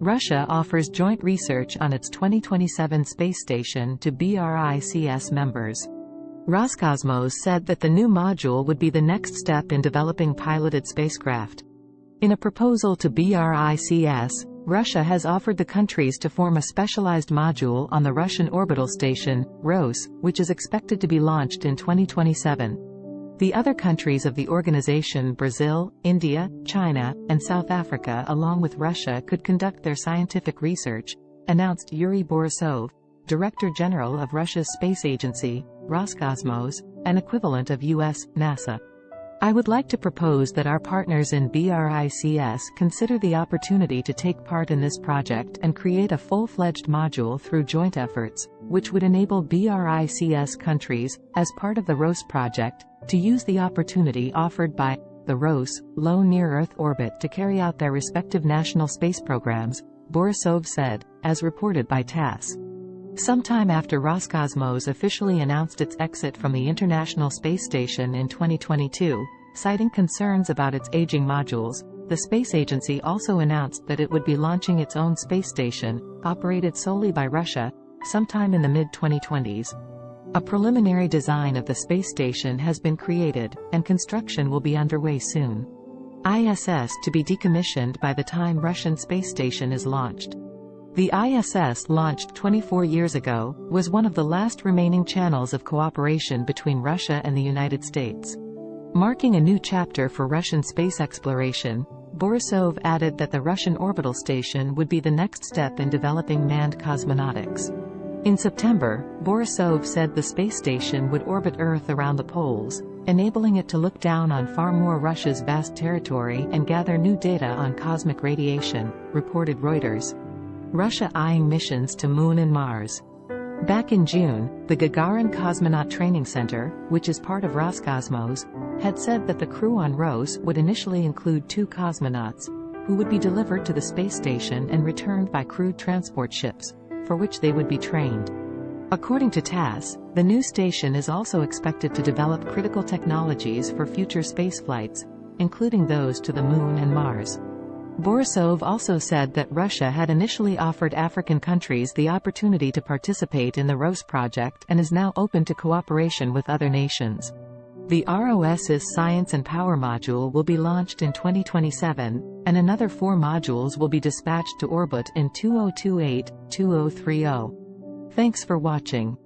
Russia offers joint research on its 2027 space station to BRICS members. Roscosmos said that the new module would be the next step in developing piloted spacecraft. In a proposal to BRICS, Russia has offered the countries to form a specialized module on the Russian orbital station, ROS, which is expected to be launched in 2027. The other countries of the organization, Brazil, India, China, and South Africa, along with Russia, could conduct their scientific research, announced Yuri Borisov, Director General of Russia's space agency, Roscosmos, an equivalent of U.S. NASA. I would like to propose that our partners in BRICS consider the opportunity to take part in this project and create a full-fledged module through joint efforts, which would enable BRICS countries, as part of the ROS project, to use the opportunity offered by the ROS, low near-Earth orbit to carry out their respective national space programs, Borisov said, as reported by TASS. Sometime after Roscosmos officially announced its exit from the International Space Station in 2022, citing concerns about its aging modules, the space agency also announced that it would be launching its own space station, operated solely by Russia, sometime in the mid-2020s. A preliminary design of the space station has been created, and construction will be underway soon. ISS to be decommissioned by the time Russian space station is launched. The ISS, launched 24 years ago, was one of the last remaining channels of cooperation between Russia and the United States. Marking a new chapter for Russian space exploration, Borisov added that the Russian orbital station would be the next step in developing manned cosmonautics. In September, Borisov said the space station would orbit Earth around the poles, enabling it to look down on far more Russia's vast territory and gather new data on cosmic radiation, reported Reuters. Russia eyeing missions to Moon and Mars. Back in June, the Gagarin Cosmonaut Training Center, which is part of Roscosmos, had said that the crew on ROS would initially include 2 cosmonauts, who would be delivered to the space station and returned by crewed transport ships, for which they would be trained. According to TASS, the new station is also expected to develop critical technologies for future space flights, including those to the Moon and Mars. Borisov also said that Russia had initially offered African countries the opportunity to participate in the ROS project and is now open to cooperation with other nations. The ROS's Science and Power module will be launched in 2027, and another 4 modules will be dispatched to orbit in 2028-2030. Thanks for watching.